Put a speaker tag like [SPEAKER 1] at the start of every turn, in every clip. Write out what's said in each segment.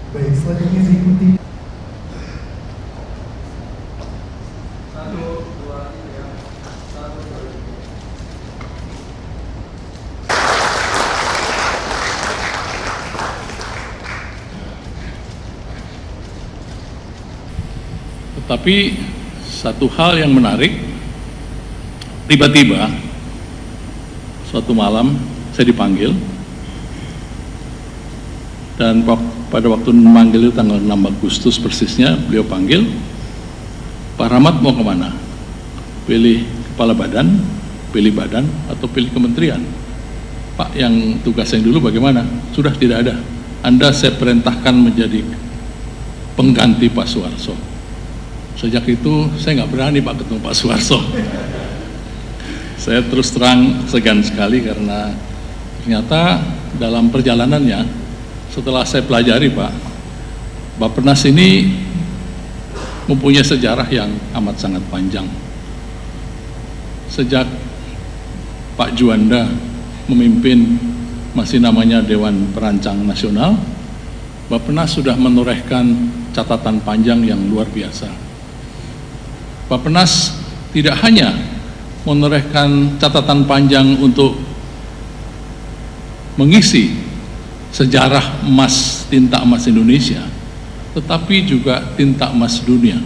[SPEAKER 1] Baik, selanjutnya diikuti.
[SPEAKER 2] Tetapi satu hal yang menarik, tiba-tiba suatu malam saya dipanggil, dan pada waktu memanggil itu tanggal 6 Agustus persisnya, beliau panggil, Pak Rahmat mau kemana? Pilih kepala badan, pilih badan, atau pilih kementerian? Pak, yang tugas yang dulu bagaimana? Sudah tidak ada. Anda saya perintahkan menjadi pengganti Pak Suharto. Sejak itu saya nggak berani Pak ketemu Pak Suharto. Saya terus terang segan sekali karena ternyata dalam perjalanannya setelah saya pelajari Pak, Bappenas ini mempunyai sejarah yang amat sangat panjang. Sejak Pak Juanda memimpin masih namanya Dewan Perancang Nasional, Bappenas sudah menorehkan catatan panjang yang luar biasa. Bappenas tidak hanya menorehkan catatan panjang untuk mengisi sejarah emas, tinta emas Indonesia, tetapi juga tinta emas dunia.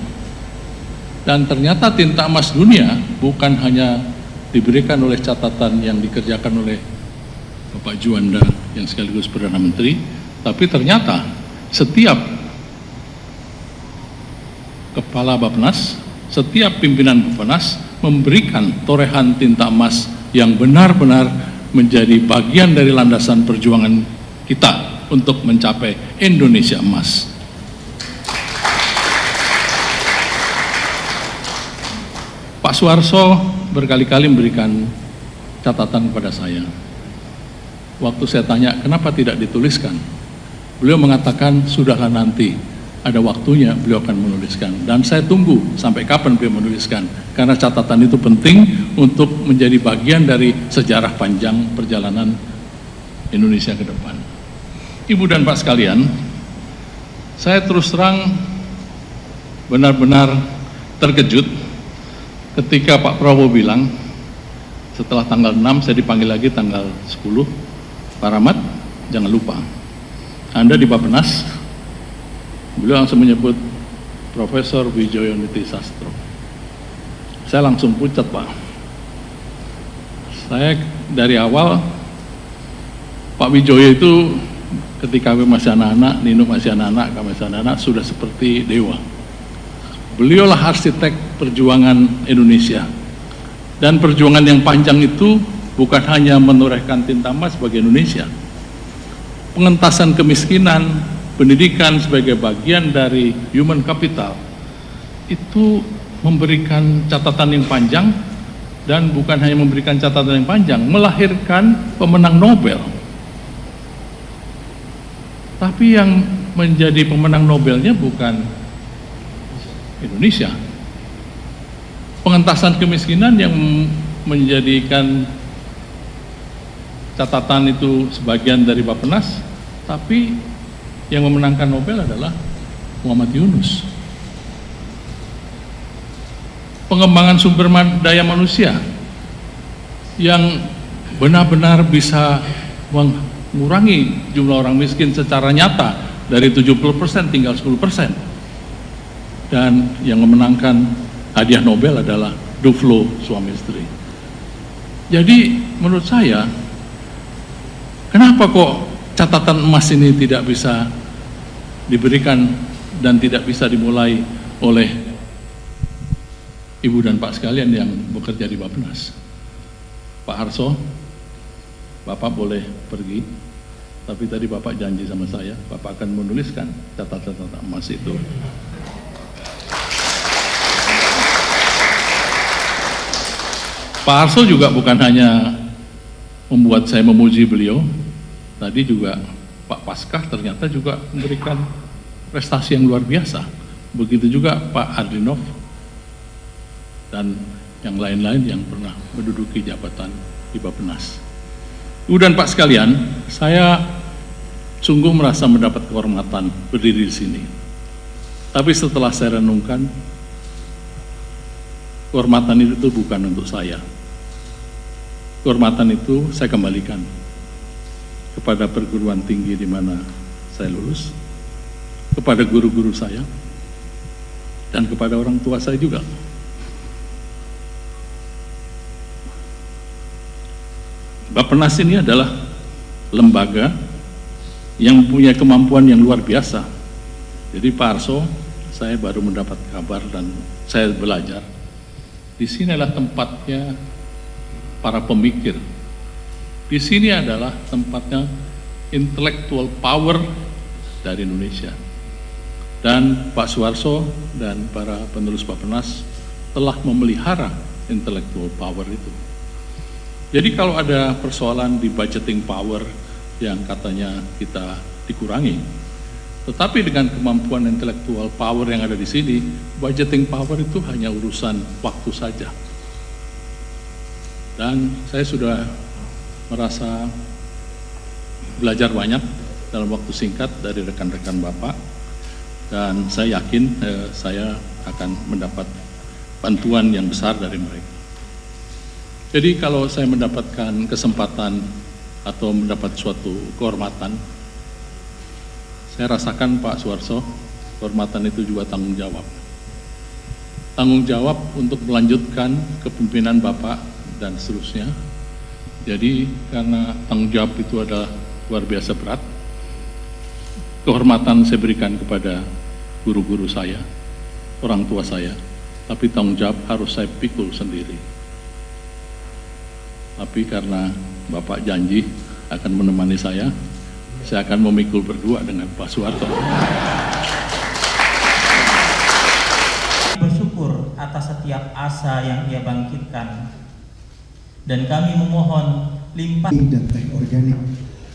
[SPEAKER 2] Dan ternyata tinta emas dunia bukan hanya diberikan oleh catatan yang dikerjakan oleh Bapak Juanda yang sekaligus Perdana Menteri, tapi ternyata setiap kepala Bappenas, setiap pimpinan Bappenas memberikan torehan tinta emas yang benar-benar menjadi bagian dari landasan perjuangan kita untuk mencapai Indonesia emas. Pak Suharto berkali-kali memberikan catatan kepada saya. Waktu saya tanya, kenapa tidak dituliskan? Beliau mengatakan, sudahlah nanti, ada waktunya beliau akan menuliskan. Dan saya tunggu sampai kapan beliau menuliskan, karena catatan itu penting untuk menjadi bagian dari sejarah panjang perjalanan Indonesia ke depan. Ibu dan Pak sekalian, saya terus terang benar-benar terkejut ketika Pak Prabowo bilang, setelah tanggal 6 saya dipanggil lagi tanggal 10, Pak Rahmat, jangan lupa, Anda di Bappenas. Beliau langsung menyebut Profesor Widjoyo Nitisastro. Saya langsung pucat Pak. Saya dari awal, Pak Widjoyo itu ketika kami masih anak-anak, Nino masih anak-anak, kami masih anak-anak, sudah seperti dewa. Beliaulah arsitek perjuangan Indonesia. Dan perjuangan yang panjang itu bukan hanya menorehkan tinta emas bagi Indonesia. Pengentasan kemiskinan, pendidikan sebagai bagian dari human capital, itu memberikan catatan yang panjang, dan bukan hanya memberikan catatan yang panjang, melahirkan pemenang Nobel. Tapi yang menjadi pemenang Nobelnya bukan Indonesia. Pengentasan kemiskinan yang menjadikan catatan itu sebagian dari Bappenas, tapi yang memenangkan Nobel adalah Muhammad Yunus. Pengembangan sumber daya manusia yang benar-benar bisa mengurangi jumlah orang miskin secara nyata dari 70% tinggal 10%. Dan yang memenangkan hadiah Nobel adalah Duflo, suami istri. Jadi menurut saya, kenapa kok catatan emas ini tidak bisa diberikan dan tidak bisa dimulai oleh Ibu dan Pak sekalian yang bekerja di Bappenas? Pak Harso, Bapak boleh pergi, tapi tadi Bapak janji sama saya, Bapak akan menuliskan catatan emas itu. Pak Harso juga bukan hanya membuat saya memuji beliau, tadi juga Pak Paskah ternyata juga memberikan prestasi yang luar biasa. Begitu juga Pak Adrinov dan yang lain-lain yang pernah menduduki jabatan di Bappenas. Ibu dan Pak sekalian, saya sungguh merasa mendapat kehormatan berdiri di sini. Tapi setelah saya renungkan, kehormatan itu bukan untuk saya. Kehormatan itu saya kembalikan kepada perguruan tinggi di mana saya lulus, kepada guru-guru saya, dan kepada orang tua saya juga. Bappenas ini adalah lembaga yang punya kemampuan yang luar biasa. Jadi Pak Arso, saya baru mendapat kabar dan saya belajar. Di sini adalah tempatnya para pemikir. Di sini adalah tempatnya intellectual power dari Indonesia. Dan Pak Suharso dan para penerus Bappenas telah memelihara intellectual power itu. Jadi kalau ada persoalan di budgeting power yang katanya kita dikurangi, tetapi dengan kemampuan intellectual power yang ada di sini, budgeting power itu hanya urusan waktu saja. Dan saya sudah merasa belajar banyak dalam waktu singkat dari rekan-rekan Bapak, dan saya yakin saya akan mendapat bantuan yang besar dari mereka. Jadi kalau saya mendapatkan kesempatan atau mendapat suatu kehormatan, saya rasakan Pak Suharso, kehormatan itu juga tanggung jawab. Tanggung jawab untuk melanjutkan kepemimpinan Bapak dan seterusnya. Jadi karena tanggung jawab itu adalah luar biasa berat, kehormatan saya berikan kepada guru-guru saya, orang tua saya, tapi tanggung jawab harus saya pikul sendiri. Tapi karena Bapak janji akan menemani saya akan memikul berdua dengan Pak Soeharto.
[SPEAKER 1] Bersyukur atas setiap asa yang ia bangkitkan, dan kami memohon limpah
[SPEAKER 3] dan teh organik.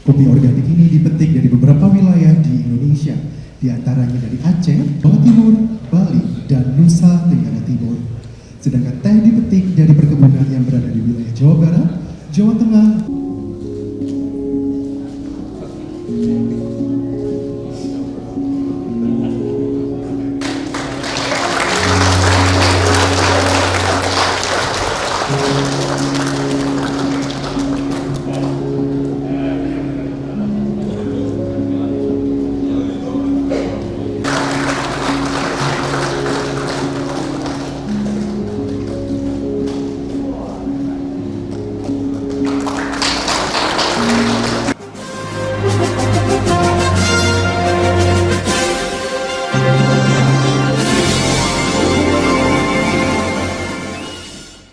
[SPEAKER 3] Kopi organik ini dipetik dari beberapa wilayah di Indonesia, di antaranya dari Aceh, Jawa Timur, Bali, dan Nusa Tenggara Timur. Sedangkan teh dipetik dari perkebunan yang berada di wilayah Jawa Barat, Jawa Tengah,